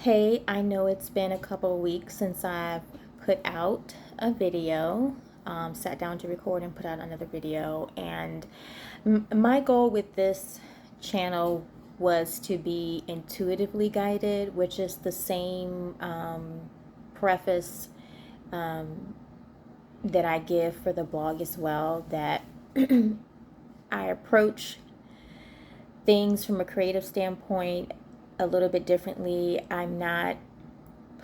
Hey, I know it's been a couple of weeks since I've put out a video, sat down to record and put out another video. And my goal with this channel was to be intuitively guided, which is the same preface um, that I give for the blog as well, that I approach things from a creative standpoint a little bit differently.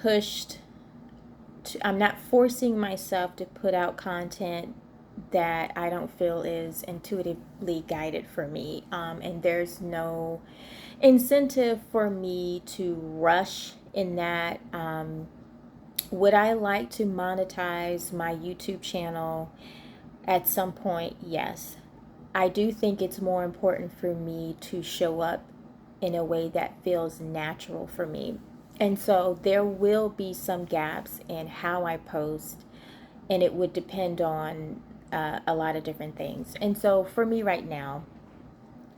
Pushed I'm not forcing myself to put out content that I don't feel is intuitively guided for me. And there's no incentive for me to rush in that. Would I like to monetize my YouTube channel at some point? Yes. I do think it's more important for me to show up in a way that feels natural for me. And so there will be some gaps in how I post, and it would depend on a lot of different things. And so for me right now,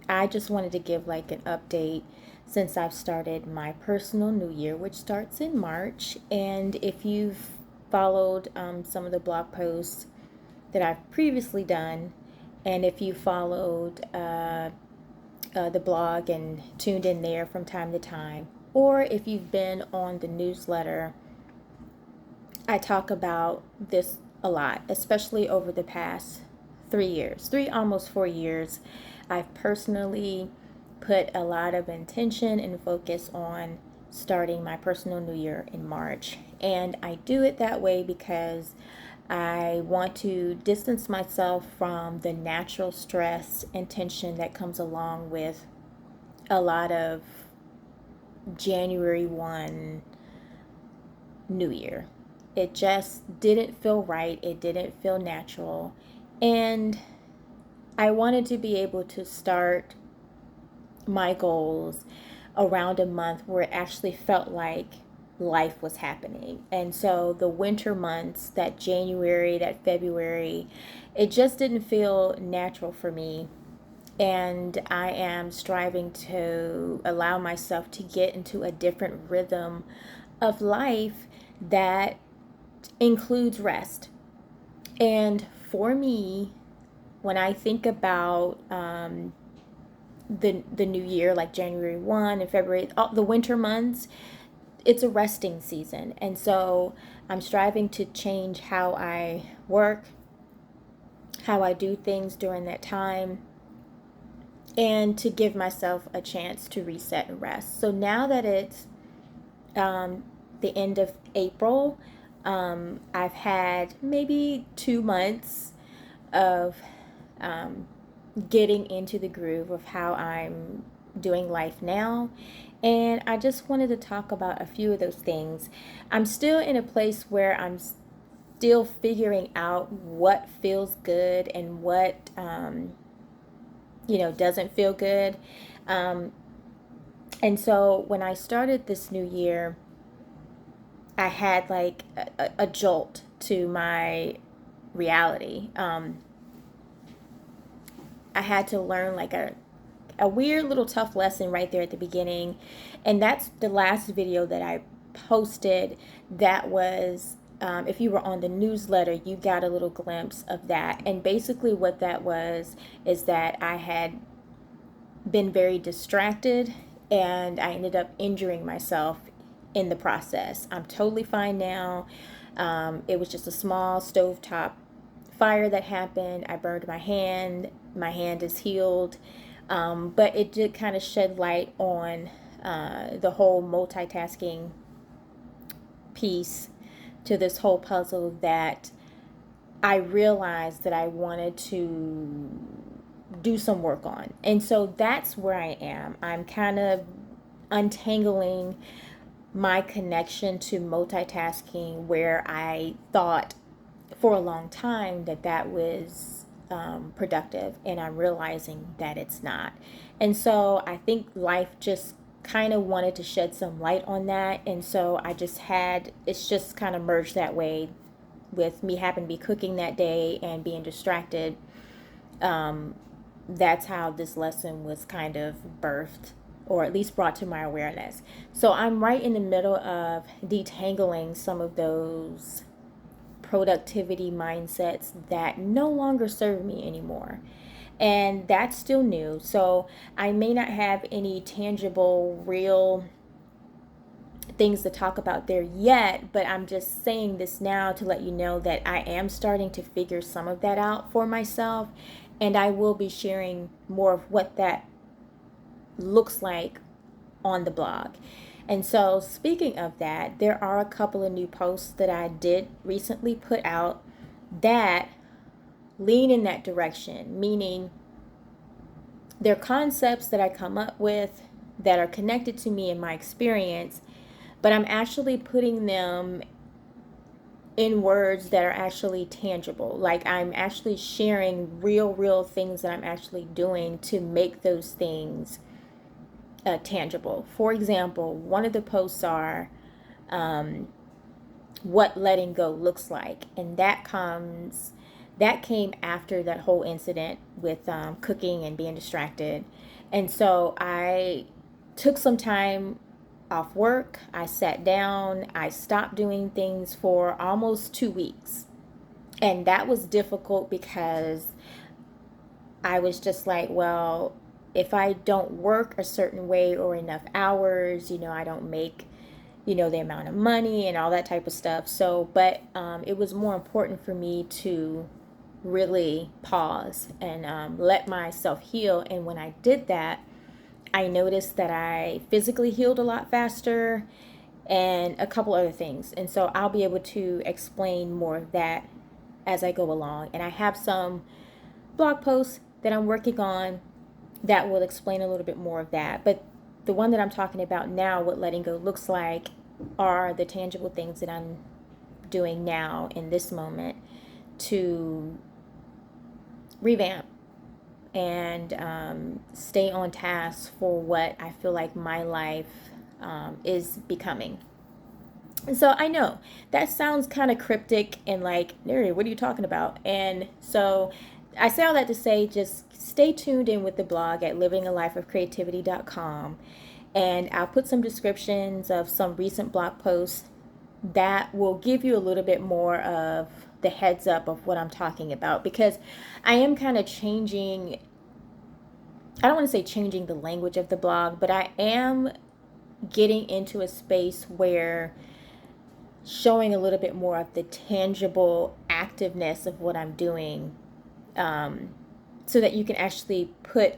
I just wanted to give like an update since I've started my personal new year, which starts in March. And if you've followed some of the blog posts that I've previously done, and if you followed the blog and tuned in there from time to time, or if you've been on the newsletter, I talk about this a lot, especially over the past 3 years, almost 4 years. I've personally put a lot of intention and focus on starting my personal new year in March. And I do it that way because I want to distance myself from the natural stress and tension that comes along with a lot of January 1 New Year. It just didn't feel right. It didn't feel natural. And I wanted to be able to start my goals around a month where it actually felt like life was happening. And so the winter months, that January, that February, it just didn't feel natural for me. And I am striving to allow myself to get into a different rhythm of life that includes rest. And for me, when I think about the new year, like January 1 and February, all the winter months, it's a resting season. And so I'm striving to change how I work, how I do things during that time, and to give myself a chance to reset and rest. So now that it's the end of April, I've had maybe 2 months of getting into the groove of how I'm doing life now. And I just wanted to talk about a few of those things. I'm still in a place where I'm still figuring out what feels good and what, doesn't feel good. Um, and so when I started this new year, I had like a jolt to my reality. I had to learn like a weird little tough lesson right there at the beginning. And that's the last video that I posted. That was, if you were on the newsletter, you got a little glimpse of that. And basically, what that was is that I had been very distracted and I ended up injuring myself in the process. I'm totally fine now. It was just a small stovetop fire that happened. I burned my hand. My hand is healed. But it did kind of shed light on the whole multitasking piece to this whole puzzle that I realized that I wanted to do some work on. And so that's where I am. I'm kind of untangling my connection to multitasking, where I thought for a long time that that was productive, and I'm realizing that it's not. And so I think life just kind of wanted to shed some light on that. And so it's just kind of merged that way with me happening to be cooking that day and being distracted. That's how this lesson was kind of birthed or at least brought to my awareness. So I'm right in the middle of detangling some of those productivity mindsets that no longer serve me anymore. And that's still new. So I may not have any tangible, real things to talk about there yet, but I'm just saying this now to let you know that I am starting to figure some of that out for myself. And I will be sharing more of what that looks like on the blog. And so, speaking of that, there are a couple of new posts that I did recently put out that lean in that direction, meaning they're concepts that I come up with that are connected to me and my experience, but I'm actually putting them in words that are actually tangible. Like I'm actually sharing real things that I'm actually doing to make those things tangible. For example, one of the posts are what letting go looks like, and that came after that whole incident with cooking and being distracted. And so I took some time off work. I sat down. I stopped doing things for almost 2 weeks. And that was difficult because I was just like, well, if I don't work a certain way or enough hours, I don't make, the amount of money and all that type of stuff. So, but it was more important for me to really pause and let myself heal. And when I did that, I noticed that I physically healed a lot faster and a couple other things. And so I'll be able to explain more of that as I go along. And I have some blog posts that I'm working on that will explain a little bit more of that. But the one that I'm talking about now, what letting go looks like, are the tangible things that I'm doing now in this moment to revamp and stay on task for what I feel like my life is becoming. And so I know that sounds kind of cryptic and like, Neri, what are you talking about? And so I say all that to say, just stay tuned in with the blog at livingalifeofcreativity.com. And I'll put some descriptions of some recent blog posts that will give you a little bit more of the heads up of what I'm talking about, because I am kind of changing, I don't want to say changing the language of the blog, but I am getting into a space where showing a little bit more of the tangible activeness of what I'm doing, so that you can actually put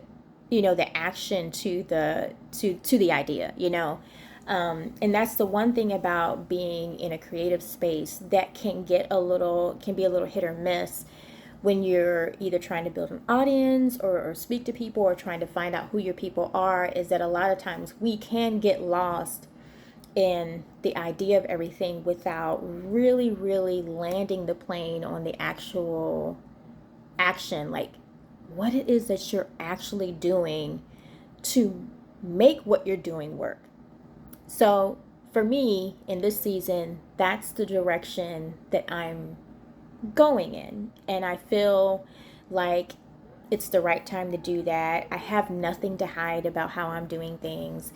the action to the idea, and that's the one thing about being in a creative space that can be a little hit or miss when you're either trying to build an audience or speak to people or trying to find out who your people are, is that a lot of times we can get lost in the idea of everything without really landing the plane on the actual action, like what it is that you're actually doing to make what you're doing work. So for me in this season, that's the direction that I'm going in, and I feel like it's the right time to do that. I have nothing to hide about how I'm doing things.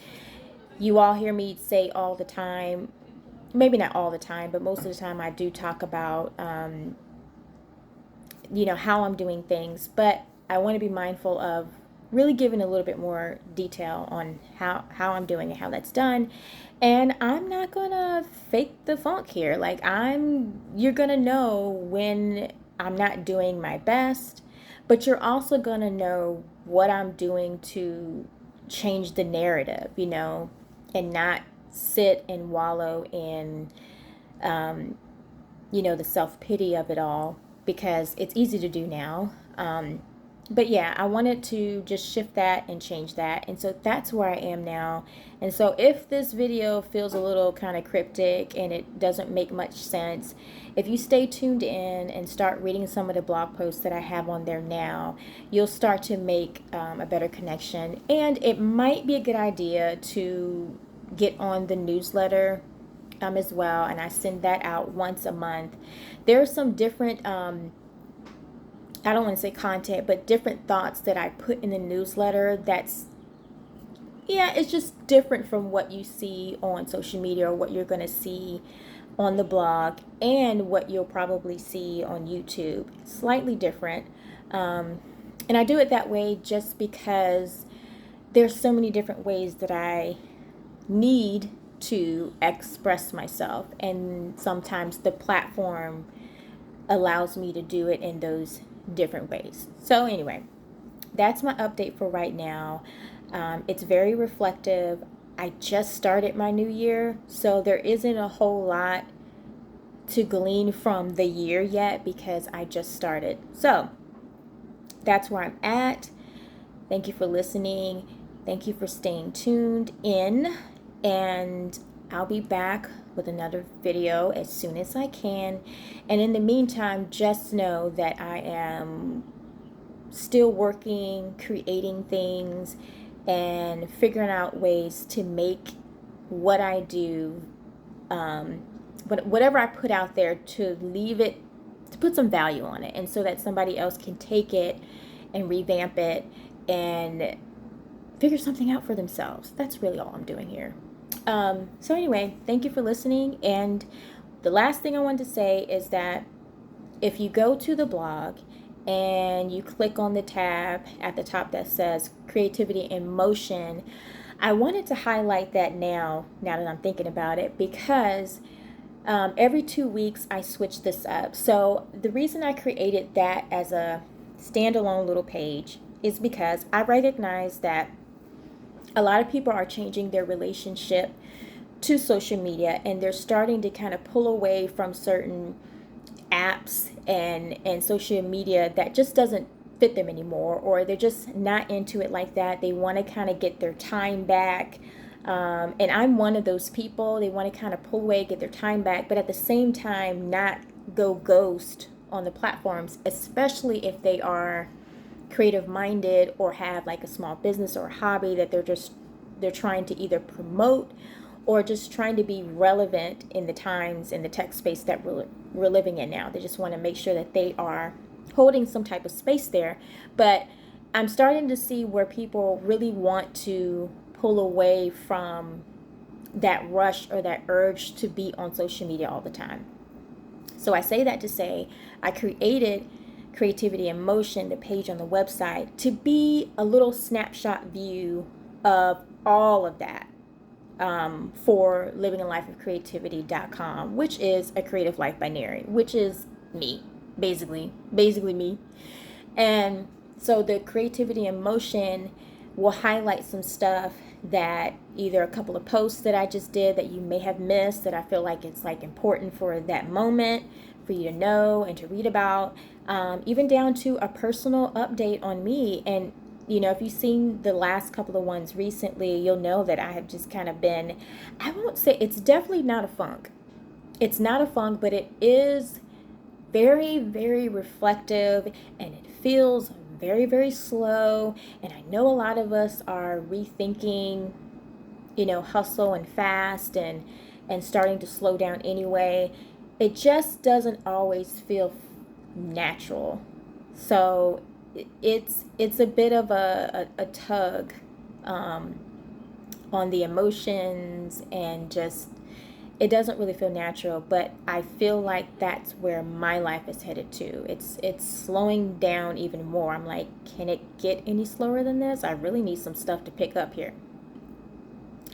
You all hear me say all the time, maybe not all the time, but most of the time I do talk about how I'm doing things, but I want to be mindful of really giving a little bit more detail on how I'm doing and how that's done. And I'm not gonna fake the funk here. Like you're gonna know when I'm not doing my best, but you're also gonna know what I'm doing to change the narrative, and not sit and wallow in the self-pity of it all, because it's easy to do now. But yeah, I wanted to just shift that and change that. And so that's where I am now. And so if this video feels a little kind of cryptic and it doesn't make much sense, if you stay tuned in and start reading some of the blog posts that I have on there now, you'll start to make a better connection. And it might be a good idea to get on the newsletter as well, and I send that out once a month. There are some different I don't want to say content, but different thoughts that I put in the newsletter that's Yeah, it's just different from what you see on social media or what you're going to see on the blog and what you'll probably see on YouTube. Slightly different. Um, and I do it that way just because there's so many different ways that I need to express myself. And sometimes the platform allows me to do it in those different ways. So, anyway, that's my update for right now. It's very reflective. I just started my new year, so there isn't a whole lot to glean from the year yet because I just started. So that's where I'm at. Thank you for listening. Thank you for staying tuned in. And I'll be back with another video as soon as I can. And in the meantime, just know that I am still working, creating things, and figuring out ways to make what I do, whatever I put out there, to leave it, to put some value on it, and so that somebody else can take it and revamp it and figure something out for themselves. That's really all I'm doing here. So anyway, thank you for listening. And the last thing I want to say is that if you go to the blog and you click on the tab at the top that says Creativity in Motion, I wanted to highlight that now that I'm thinking about it, because every 2 weeks I switch this up. So the reason I created that as a standalone little page is because I recognize that a lot of people are changing their relationship to social media, and they're starting to kind of pull away from certain apps and social media that just doesn't fit them anymore, or they're just not into it like that. They want to kind of get their time back. And I'm one of those people. They want to kind of pull away, get their time back, but at the same time not go ghost on the platforms, especially if they are creative minded or have like a small business or a hobby that they're trying to either promote or just trying to be relevant in the times in the tech space that we're living in now. They just want to make sure that they are holding some type of space there. But I'm starting to see where people really want to pull away from that rush or that urge to be on social media all the time. So I say that to say I created Creativity in Motion, the page on the website, to be a little snapshot view of all of that, for livingalifeofcreativity.com, which is a creative life binary, which is me, basically me. And so the Creativity in Motion will highlight some stuff that either a couple of posts that I just did that you may have missed, that I feel like it's like important for that moment for you to know and to read about, even down to a personal update on me. And if you've seen the last couple of ones recently, you'll know that I have just kind of been, I won't say, it's definitely not a funk. It's not a funk, but it is very, very reflective, and it feels very, very slow. And I know a lot of us are rethinking, hustle and fast and starting to slow down anyway. It just doesn't always feel natural. So it's a bit of a tug, on the emotions, and just it doesn't really feel natural. But I feel like that's where my life is headed to. It's slowing down even more. I'm like, can it get any slower than this? I really need some stuff to pick up here.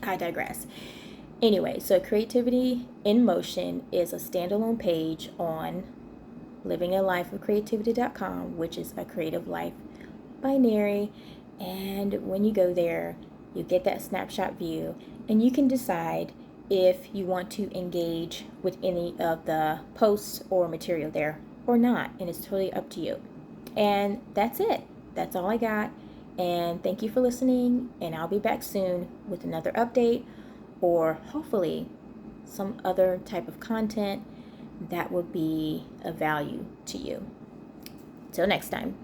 I digress. Anyway, so Creativity in Motion is a standalone page on livingalifeofcreativity.com, which is a creative life binary. And when you go there, you get that snapshot view, and you can decide if you want to engage with any of the posts or material there or not. And it's totally up to you. And that's it. That's all I got. And thank you for listening. And I'll be back soon with another update, or hopefully some other type of content that will be of value to you. Till next time.